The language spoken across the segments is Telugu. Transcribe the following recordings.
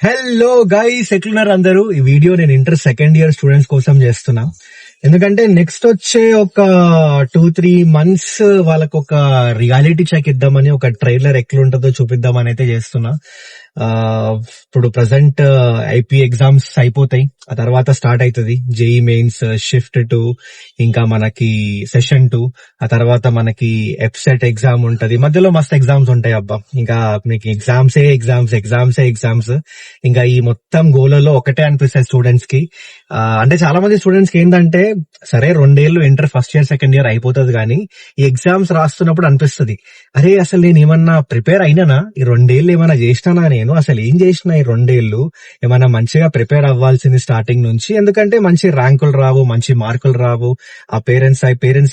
హలో గైస్, ఎట్లున్నారు అందరూ? ఈ వీడియో నేను ఇంటర్ సెకండ్ ఇయర్ స్టూడెంట్స్ కోసం చేస్తున్నా. ఎందుకంటే నెక్స్ట్ వచ్చే ఒక 2-3 months వాళ్ళకు ఒక రియాలిటీ చెక్ ఇద్దామని, ఒక ట్రైలర్ ఎట్లుంటుందో చూపిద్దామని అయితే చేస్తున్నా. ఇప్పుడు ప్రజెంట్ ఐపీ ఎగ్జామ్స్ అయిపోతాయి, ఆ తర్వాత స్టార్ట్ అవుతుంది జేఈ మెయిన్స్, షిఫ్ట్ 2, ఇంకా మనకి సెషన్ 2, ఆ తర్వాత మనకి ఎఫ్సెట్ ఎగ్జామ్ ఉంటది. మధ్యలో మస్తు ఎగ్జామ్స్ ఉంటాయి అబ్బా. ఇంకా మీకు ఎగ్జామ్సే ఎగ్జామ్స్. ఇంకా ఈ మొత్తం గోలలో ఒకటే అనిపిస్తుంది స్టూడెంట్స్ కి. అంటే చాలా మంది స్టూడెంట్స్ కి ఏంటంటే, సరే 2 ఏళ్ళు inter first year second year అయిపోతుంది, కానీ ఈ ఎగ్జామ్స్ రాస్తున్నప్పుడు అనిపిస్తుంది, అరే అసలు నేను ఏమన్నా ప్రిపేర్ అయినానా? ఈ 2 ఏళ్ళు ఏమైనా చేసినానా? నేను అసలు ఏం చేసిన ఈ 2 ఏళ్ళు? ఏమన్నా మంచిగా ప్రిపేర్ అవ్వాల్సింది స్టార్టింగ్ నుంచి. ఎందుకంటే మంచి ర్యాంకులు రావు, మంచి మార్కులు రావు. ఆ పేరెంట్స్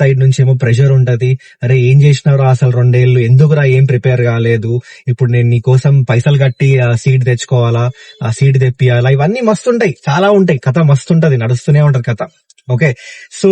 సైడ్ నుంచి ఏమో ప్రెషర్ ఉంటది, అరే ఏం చేసినారో అసలు 2 ఏళ్ళు, ఎందుకురా ఏం ప్రిపేర్ కాలేదు, ఇప్పుడు నేను నీ కోసం పైసలు కట్టి ఆ సీట్ తెచ్చుకోవాలా, ఆ సీట్ తెప్పియాలా, ఇవన్నీ మస్తుంటాయి, చాలా ఉంటాయి. కథ మస్తుంటది, నడుస్తూనే ఉంటది కథ. ఓకే, సో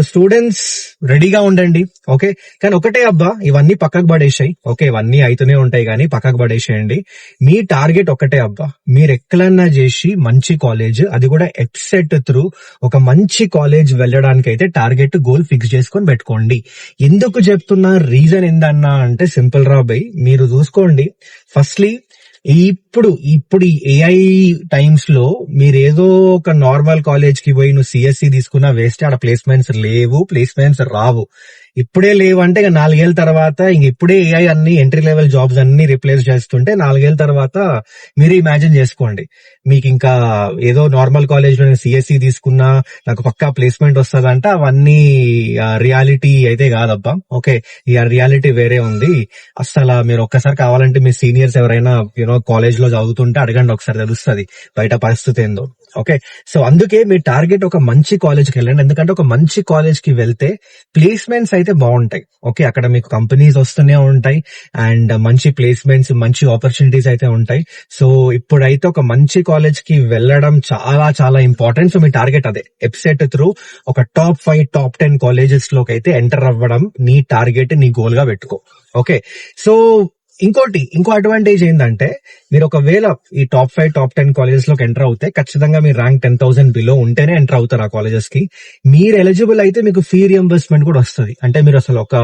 స్టూడెంట్స్ రెడీగా ఉండండి. ఓకే, కానీ ఒకటే అబ్బా, ఇవన్నీ పక్కకు పడేసాయి. ఓకే, ఇవన్నీ అయితేనే ఉంటాయి కానీ పక్కకు పడేసేయండి. మీ టార్గెట్ ఒకటే అబ్బా, మీరు ఎక్కడన్నా చేసి మంచి కాలేజ్, అది కూడా ఎఫ్సెట్ త్రూ ఒక మంచి కాలేజ్ వెళ్ళడానికి అయితే టార్గెట్ గోల్ ఫిక్స్ చేసుకొని పెట్టుకోండి. ఎందుకు చెప్తున్నా, రీజన్ ఏందన్నా అంటే సింపుల్ రా బై. మీరు చూసుకోండి, ఫస్ట్లీ ఇప్పుడు ఈ ఏఐ టైమ్స్ లో మీరు ఏదో ఒక నార్మల్ కాలేజ్ కి పోయి నువ్వు సిఎస్సి తీసుకున్నా వేస్ట్. ఆడ ప్లేస్మెంట్స్ లేవు, ప్లేస్మెంట్స్ రావు. ఇప్పుడే లేవంటే ఇక 4 ఏళ్ళ తర్వాత, ఇంక ఇప్పుడే ఏఐ అన్ని ఎంట్రీ లెవెల్ జాబ్స్ అన్ని రిప్లేస్ చేస్తుంటే 4 ఏళ్ళ తర్వాత మీరు ఇమాజిన్ చేసుకోండి, మీకు ఇంకా ఏదో నార్మల్ కాలేజ్ లో సిఎస్సి తీసుకున్నా నాకు పక్కా ప్లేస్మెంట్ వస్తుందంట. అవన్నీ రియాలిటీ అయితే కాదబ్బా. ఓకే, ఈ రియాలిటీ వేరే ఉంది. అసలు మీరు ఒక్కసారి కావాలంటే మీ సీనియర్స్ ఎవరైనా కాలేజ్ లో చదువుతుంటే అడగండి, ఒకసారి తెలుస్తుంది బయట పరిస్థితి ఏందో. ఓకే, సో అందుకే మీ టార్గెట్ ఒక మంచి కాలేజ్కి వెళ్ళండి. ఎందుకంటే ఒక మంచి కాలేజ్ కి వెళ్తే ప్లేస్మెంట్స్ అయితే బాగుంటాయి. ఓకే, అక్కడ మీకు కంపెనీస్ వస్తూనే ఉంటాయి అండ్ మంచి ప్లేస్మెంట్స్, మంచి ఆపర్చునిటీస్ అయితే ఉంటాయి. సో ఇప్పుడైతే ఒక మంచి కాలేజ్ కి వెళ్ళడం చాలా చాలా ఇంపార్టెంట్. సో మీ టార్గెట్ అదే, ఎఫ్సెట్ త్రూ ఒక టాప్ 5, టాప్ 10 కాలేజెస్ లోకి అయితే ఎంటర్ అవ్వడం నీ టార్గెట్, నీ గోల్ గా పెట్టుకో. ఓకే, సో ఇంకో అడ్వాంటేజ్ ఏంటంటే, మీరు ఒకవేళ ఈ టాప్ 5, టాప్ 10 కాలేజెస్ లోకి ఎంటర్ అవుతే ఖచ్చితంగా మీరు ర్యాంక్ 10,000 బిలో ఉంటేనే ఎంటర్ అవుతారు ఆ కాలేజెస్ కి. మీరు ఎలిజిబుల్ అయితే మీకు ఫీ రియంబర్స్మెంట్ కూడా వస్తుంది. అంటే మీరు అసలు ఒక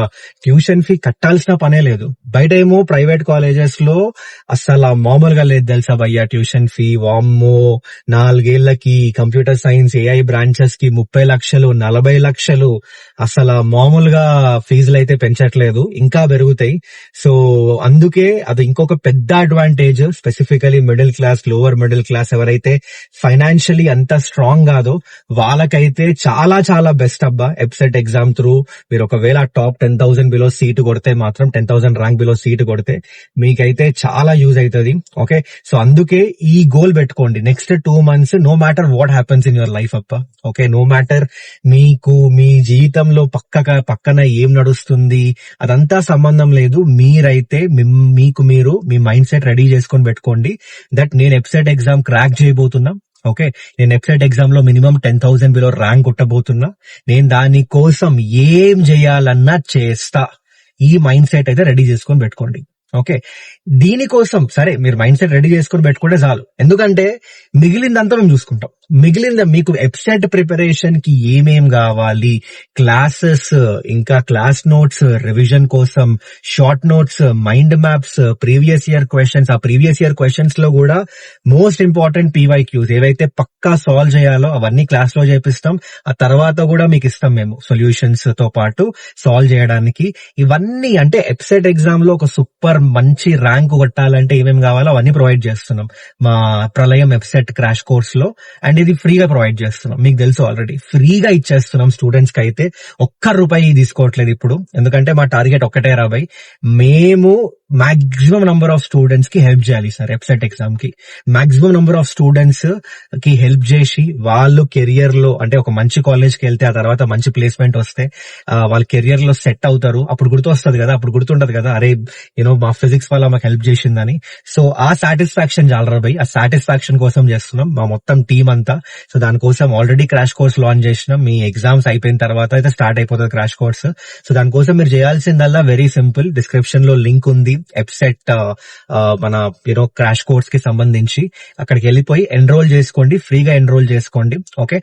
ట్యూషన్ ఫీ కట్టాల్సిన పనే లేదు. బయట ఏమో ప్రైవేట్ కాలేజెస్ లో అసలు మామూలుగా లేదు తెలుసా భయ్యా ట్యూషన్ ఫీ. వామ్మో, 4 ఏళ్లకి కంప్యూటర్ సైన్స్, ఏఐ బ్రాంచెస్ కి 30 లక్షలు, 40 లక్షలు. అసలు మామూలుగా ఫీజులు అయితే పెంచట్లేదు, ఇంకా పెరుగుతాయి. సో అందుకే అది ఇంకొక పెద్ద advantage. Specifically middle class, lower middle class ఎవరైతే ఫైనాన్షియలీ అంత స్ట్రాంగ్ కాదో వాళ్ళకైతే చాలా చాలా బెస్ట్ అబ్బా. ఎఫ్సెట్ ఎగ్జామ్ త్రూ మీరు ఒకవేళ టాప్ 10,000 బిలో సీట్ కొడితే మాత్రం, 10,000 ర్యాంక్ బిలో సీట్ కొడితే మీకైతే చాలా యూజ్ అవుతుంది. ఓకే, సో అందుకే ఈ గోల్ పెట్టుకోండి. Next 2 months no matter what happens in your life అబ్బా. ఓకే, నో మ్యాటర్ మీకు మీ జీవితంలో పక్కన ఏం నడుస్తుంది అదంతా సంబంధం లేదు. మీరైతే మీకు మీరు మీ మైండ్ సెట్ రెడీ చేసుకొని పెట్టుకోండి దట్ నేను ఎఫ్సెట్ ఎగ్జామ్ క్రాక్ చేయబోతున్నా. ఓకే, నేను ఎఫ్సెట్ ఎగ్జామ్ లో మినిమం 10,000 బిలో ర్యాంక్ కొట్టబోతున్నా. నేను దాని కోసం ఏం చేయాలన్నా చేస్తా. ఈ మైండ్ సెట్ అయితే రెడీ చేసుకొని పెట్టుకోండి. ఓకే, దీనికోసం సరే మీరు మైండ్ సెట్ రెడీ చేసుకొని పెట్టుకుంటే చాలు. ఎందుకంటే మిగిలిందంతా మేము చూసుకుంటాం. మిగిలింది మీకు ఎఫ్సెట్ ప్రిపరేషన్ కి ఏమేం కావాలి, క్లాసెస్, ఇంకా క్లాస్ నోట్స్, రివిజన్ కోసం short notes, mind maps, previous year questions. ఆ ప్రీవియస్ ఇయర్ క్వశ్చన్స్ లో కూడా మోస్ట్ ఇంపార్టెంట్ పీవైక్యూస్ ఏవైతే పక్కా సాల్వ్ చేయాలో అవన్నీ క్లాస్ లో చేపిస్తాం. ఆ తర్వాత కూడా మీకు ఇస్తాం మేము సొల్యూషన్స్ తో పాటు సాల్వ్ చేయడానికి. ఇవన్నీ అంటే ఎఫ్సెట్ ఎగ్జామ్ లో ఒక సూపర్ మంచి ర్యాంక్ కొట్టాలంటే ఏమేమి కావాలో అవన్నీ ప్రొవైడ్ చేస్తున్నాం మా ప్రళయం ఎఫ్సెట్ క్రాష్ కోర్స్ లో. అండ్ ఇది ఫ్రీగా ప్రొవైడ్ చేస్తున్నాం, మీకు తెలుసు ఆల్రెడీ ఫ్రీగా ఇచ్చేస్తున్నాం. స్టూడెంట్స్ కి అయితే ₹1 తీసుకోవట్లేదు ఇప్పుడు, ఎందుకంటే మా టార్గెట్ ఒక్కటే రాబాయి, మేము మాక్సిమం నంబర్ ఆఫ్ స్టూడెంట్స్ కి హెల్ప్ చేయాలి సార్. ఎఫ్సెట్ ఎగ్జామ్ కి మాక్సిమం నంబర్ ఆఫ్ స్టూడెంట్స్ కి హెల్ప్ చేసి వాళ్ళు కెరియర్ లో, అంటే ఒక మంచి కాలేజ్ కి వెళ్తే ఆ తర్వాత మంచి ప్లేస్మెంట్ వస్తే వాళ్ళ కెరియర్ లో సెట్ అవుతారు. అప్పుడు గుర్తొస్తుంది కదా, అప్పుడు గుర్తుంటది కదా, అరే మా ఫిజిక్స్ వల్ల మాకు హెల్ప్ చేసిందని. సో ఆ సాటిస్ఫాక్షన్ చాలరా భయ్, ఆ సాటిస్ఫాక్షన్ కోసం చేస్తున్నాం మా మొత్తం టీం అంతా. సో దానికోసం ఆల్రెడీ క్రాష్ కోర్స్ లాంచ్ చేసినాం. మీ ఎగ్జామ్స్ అయిపోయిన తర్వాత అయితే స్టార్ట్ అయిపోతుంది క్రాష్ కోర్స్. సో దానికోసం మీరు చేయాల్సిందల్లా వెరీ సింపుల్, డిస్క్రిప్షన్ లో లింక్ ఉంది, ఎప్సెట్ మన క్రాష్ కోర్స్ కి సంబంధించి అక్కడికి వెళ్ళిపోయి ఎన్రోల్ చేసుకోండి, ఫ్రీగా ఎన్రోల్ చేసుకోండి. ఓకే,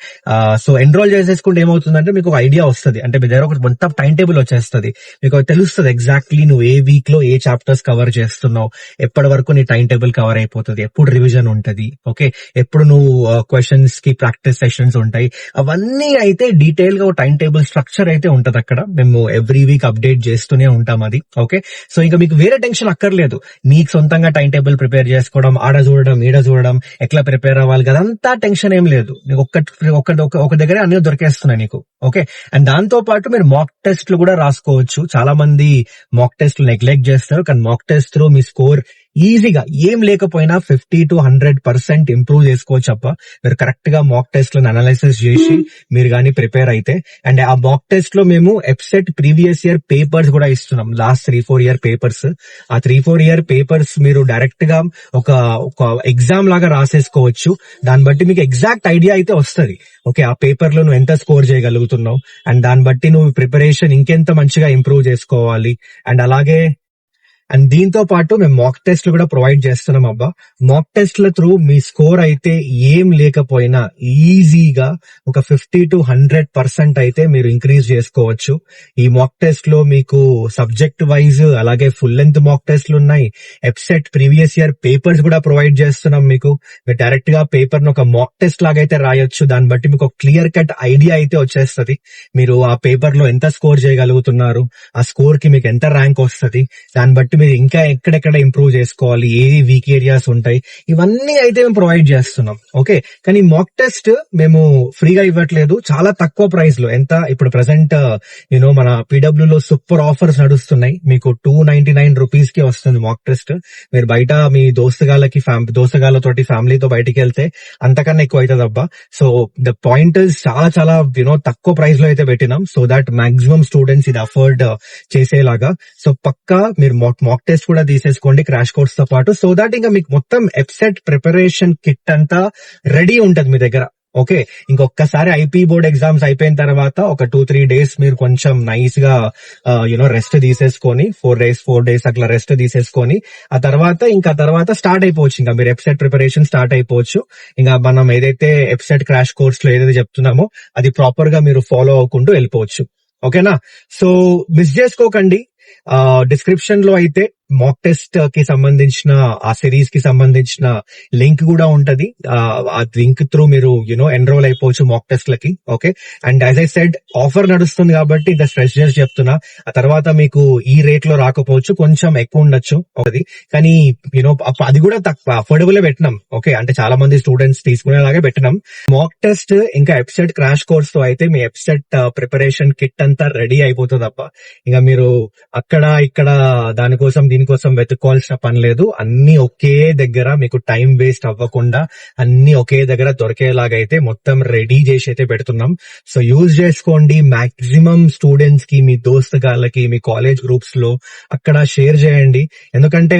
సో ఎన్రోల్ చేసేసుకుంటే ఏమవుతుందంటే మీకు ఒక ఐడియా వస్తుంది, అంటే మీ దగ్గర ఒక మొత్తం టైం టేబుల్ వచ్చేస్తుంది, మీకు తెలుస్తుంది ఎగ్జాక్ట్లీ నువ్వు ఏ వీక్ లో ఏ చాప్టర్స్ కవర్ చేస్తున్నావు, ఎప్పటి వరకు నీ టైం టేబుల్ కవర్ అయిపోతుంది, ఎప్పుడు రివిజన్ ఉంటది, ఓకే, ఎప్పుడు నువ్వు క్వశ్చన్స్ కి ప్రాక్టీస్ సెషన్స్ ఉంటాయి, అవన్నీ అయితే డీటెయిల్ గా టైం టేబుల్ స్ట్రక్చర్ అయితే ఉంటది అక్కడ. మేము ఎవ్రీ వీక్ అప్డేట్ చేస్తూనే ఉంటాం అది. ఓకే, సో ఇంకా మీకు వేరే టెన్షన్ అక్కర్లేదు, మీకు సొంతంగా టైం టేబుల్ ప్రిపేర్ చేసుకోవడం, ఆడ చూడడం ఈడ చూడడం, ఎట్లా ప్రిపేర్ అవ్వాలి కదంతా టెన్షన్ ఏం లేదు. నీకు ఒక దగ్గర అన్ని దొరికేస్తున్నాయి నీకు. ఓకే, అండ్ దాంతో పాటు మీరు మాక్ టెస్ట్లు కూడా రాసుకోవచ్చు. చాలా మంది మాక్ టెస్ట్ నెగ్లెక్ట్ చేస్తారు, కానీ మాక్ టెస్ట్ త్రూ మీ స్కోర్ ఈజీగా ఏం లేకపోయినా 50 to 100% ఇంప్రూవ్ చేసుకోవచ్చు అప్ప. మీరు కరెక్ట్ గా మాక్ టెస్ట్ లను అనాలిసిస్ చేసి మీరు గానీ ప్రిపేర్ అయితే. అండ్ ఆ మాక్ టెస్ట్ లో మేము ఎప్సెట్ ప్రీవియస్ ఇయర్ పేపర్స్ కూడా ఇస్తున్నాం, లాస్ట్ 3-4 ఇయర్ పేపర్స్. ఆ 3-4 ఇయర్ పేపర్స్ మీరు డైరెక్ట్ గా ఒక ఎగ్జామ్ లాగా రాసేసుకోవచ్చు. దాన్ని బట్టి మీకు ఎగ్జాక్ట్ ఐడియా అయితే వస్తుంది. ఓకే, ఆ పేపర్ లో నువ్వు ఎంత స్కోర్ చేయగలుగుతున్నావు, అండ్ దాన్ని బట్టి నువ్వు ప్రిపరేషన్ ఇంకెంత మంచిగా ఇంప్రూవ్ చేసుకోవాలి. అండ్ అలాగే అండ్ దీంతో పాటు మేము మాక్ టెస్ట్లు కూడా ప్రొవైడ్ చేస్తున్నాం అబ్బా. మాక్ టెస్ట్ల త్రూ మీ స్కోర్ అయితే ఏం లేకపోయినా ఈజీగా ఒక 50 to 100% అయితే మీరు ఇంక్రీజ్ చేసుకోవచ్చు. ఈ మాక్ టెస్ట్ లో మీకు సబ్జెక్ట్ వైజ్ అలాగే ఫుల్ లెంత్ మాక్ టెస్ట్లు ఉన్నాయి. ఎప్సెట్ ప్రీవియస్ ఇయర్ పేపర్స్ కూడా ప్రొవైడ్ చేస్తున్నాం మీకు. మీరు డైరెక్ట్ గా పేపర్ ను ఒక మాక్ టెస్ట్ లాగా అయితే రాయొచ్చు. దాన్ని బట్టి మీకు ఒక క్లియర్ కట్ ఐడియా అయితే వచ్చేస్తుంది. మీరు ఆ పేపర్ లో ఎంత స్కోర్ చేయగలుగుతున్నారు, ఆ స్కోర్ కి మీకు ఎంత ర్యాంక్ వస్తుంది, దాన్ని బట్టి మీరు ఇంకా ఎక్కడెక్కడ ఇంప్రూవ్ చేసుకోవాలి, ఏ వీక్ ఏరియాస్ ఉంటాయి, ఇవన్నీ అయితే మేము ప్రొవైడ్ చేస్తున్నాం. ఓకే, కానీ మాక్ టెస్ట్ మేము ఫ్రీగా ఇవ్వట్లేదు, చాలా తక్కువ ప్రైస్ లో. ఎంత ఇప్పుడు ప్రెసెంట్ మన పీడబ్ల్యూ లో సూపర్ ఆఫర్స్ నడుస్తున్నాయి. మీకు 299 రూపీస్ కి వస్తుంది మాక్ టెస్ట్. మీరు బయట మీ దోస్తగాళ్ళతోటి ఫ్యామిలీతో బయటికి వెళ్తే అంతకన్నా ఎక్కువ అవుతుంది అబ్బా. సో ద పాయింట్ చాలా చాలా తక్కువ ప్రైస్ లో అయితే పెట్టినాం, సో దాట్ మాక్సిమం స్టూడెంట్స్ ఇది అఫోర్డ్ చేసేలాగా. సో పక్కా మీరు మాక్ టెస్ట్ కూడా తీసేసుకోండి క్రాష్ కోర్స్ తో పాటు, సో దాట్ ఇంకా మీకు మొత్తం ఎప్సెట్ ప్రిపరేషన్ కిట్ అంతా రెడీ ఉంటది మీ దగ్గర. ఓకే, ఇంకొకసారి ఐపీ బోర్డ్ ఎగ్జామ్స్ అయిపోయిన తర్వాత ఒక 2-3 days మీరు కొంచెం నైస్ గా రెస్ట్ తీసేసుకొని 4 days అట్లా రెస్ట్ తీసేసుకొని ఆ తర్వాత స్టార్ట్ అయిపోవచ్చు. ఇంకా మీరు ఎప్సెట్ ప్రిపరేషన్ స్టార్ట్ అయిపోవచ్చు. ఇంకా మనం ఏదైతే ఎప్సెట్ క్రాష్ కోర్స్ లో ఏదైతే చెప్తున్నామో అది ప్రాపర్ గా మీరు ఫాలో అవ్వకుంటూ వెళ్ళిపోవచ్చు. ఓకేనా, సో మిస్ చేసుకోకండి. డిస్క్రిప్షన్ లో అయితే మాక్ టెస్ట్ కి సంబంధించిన ఆ సిరీస్ కి సంబంధించిన లింక్ కూడా ఉంటది. ఆ లింక్ త్రూ మీరు ఎన్రోల్ అయిపోవచ్చు మాక్ టెస్ట్ లకి. Okay, and as I said offer నడుస్తుంది కాబట్టి ఇంకా స్ట్రెస్ చేసి చెప్తున్నా. ఆ తర్వాత మీకు ఈ రేట్ లో రాకపోవచ్చు, కొంచెం ఎక్కువ ఉండొచ్చు ఒకటి, కానీ అది కూడా తక్కువ అఫోర్డబుల్ పెట్టినాం. ఓకే, అంటే చాలా మంది స్టూడెంట్స్ తీసుకునేలాగే పెట్టినాం. మాక్ టెస్ట్ ఇంకా ఎప్సెట్ క్రాష్ కోర్స్ తో అయితే మీ ఎప్సెట్ ప్రిపరేషన్ కిట్ అంతా రెడీ అయిపోతుంది తప్ప ఇంకా మీరు అక్కడ ఇక్కడ దీనికోసం వెతుక్కోవాల్సిన పని లేదు. అన్ని ఒకే దగ్గర మీకు టైం వేస్ట్ అవ్వకుండా అన్ని ఒకే దగ్గర దొరికేలాగైతే మొత్తం రెడీ చేసి అయితే పెడుతున్నాం. సో యూజ్ చేసుకోండి. మాక్సిమం స్టూడెంట్స్ కి, మీ దోస్తుగాళ్ళకి, మీ కాలేజ్ గ్రూప్స్ లో అక్కడ షేర్ చేయండి. ఎందుకంటే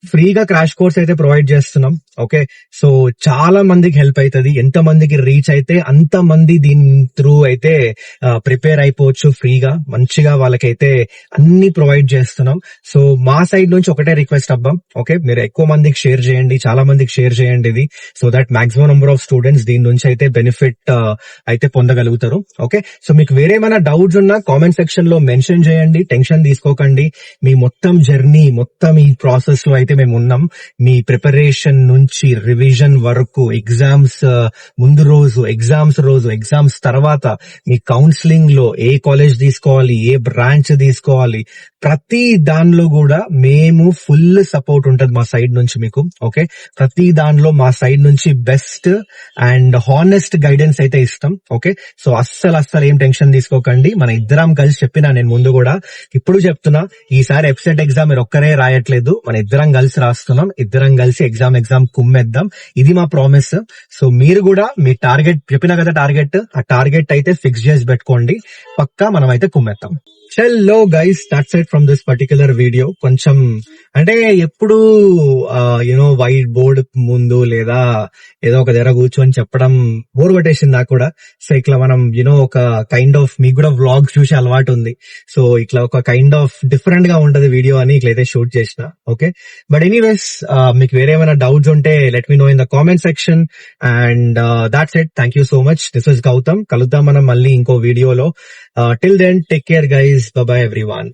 ఫ్రీగా క్రాష్ కోర్స్ అయితే ప్రొవైడ్ చేస్తున్నాం. ఓకే, సో చాలా మందికి హెల్ప్ అవుతుంది. ఎంత మందికి రీచ్ అయితే అంత మంది దీని త్రూ అయితే ప్రిపేర్ అయిపోవచ్చు ఫ్రీగా. మంచిగా వాళ్ళకైతే అన్ని ప్రొవైడ్ చేస్తున్నాం. సో మా సైడ్ నుంచి ఒకటే రిక్వెస్ట్ అబ్బా, ఓకే, మీరు ఎక్కువ మందికి షేర్ చేయండి, చాలా మందికి షేర్ చేయండి ఇది, so that maximum number of students దీని నుంచి అయితే బెనిఫిట్ అయితే పొందగలుగుతారు. ఓకే, సో మీకు వేరేమైనా డౌట్స్ ఉన్నా కామెంట్ సెక్షన్ లో మెన్షన్ చేయండి. టెన్షన్ తీసుకోకండి. మీ మొత్తం జర్నీ, మొత్తం ఈ ప్రాసెస్ లో అయితే మేము ఉన్నాం. మీ ప్రిపరేషన్ నుంచి రివిజన్ వరకు, ఎగ్జామ్స్ ముందు రోజు, ఎగ్జామ్స్ తర్వాత, మీ కౌన్సిలింగ్ లో ఏ కాలేజ్ తీసుకోవాలి, ఏ బ్రాంచ్ తీసుకోవాలి, ప్రతి దానిలో కూడా మేము ఫుల్ సపోర్ట్ ఉంటది మా సైడ్ నుంచి మీకు. ఓకే, ప్రతి దానిలో మా సైడ్ నుంచి బెస్ట్ అండ్ హానెస్ట్ గైడెన్స్ అయితే ఇస్తాం. ఓకే, సో అస్సలు ఏం టెన్షన్ తీసుకోకండి. మన ఇద్దరం కలిసి చెప్పినా, నేను ముందు కూడా ఇప్పుడు చెప్తున్నా, ఈసారి ఎప్సెట్ ఎగ్జామ్ మీరు ఒక్కరే రాయట్లేదు, మన ఇద్దరం కలిసి కలిసి రాస్తున్నాం, ఇద్దరం కలిసి ఎగ్జామ్ కుమ్మేద్దాం, ఇది మా ప్రామిస్. సో మీరు కూడా మీ టార్గెట్ చెప్పినా కదా, ఆ టార్గెట్ అయితే ఫిక్స్ చేసి పెట్టుకోండి, పక్కా మనం అయితే కుమ్మేద్దాం. చలో guys, that's it from this particular video. కొంచెం అంటే ఎప్పుడు వైట్ బోర్డ్ ముందు లేదా ఏదో ఒక దగ్గర కూర్చొని చెప్పడం బోర్ కొట్టేసింది నాకు కూడా. సో ఇట్లా మనం ఒక కైండ్ ఆఫ్, మీకు కూడా వ్లాగ్ చూసే అలవాటు ఉంది, సో ఇట్లా ఒక కైండ్ ఆఫ్ డిఫరెంట్ గా ఉంటది వీడియో అని ఇట్లయితే షూట్ చేసిన. ఓకే, బట్ ఎనీవేస్ మీకు వేరే ఏమైనా డౌట్స్ ఉంటే let me know in the comment section. And that's it, thank you so much. This is Gautam. కలుద్దాం మనం మళ్ళీ ఇంకో వీడియోలో. Till then, take care guys, bye bye everyone.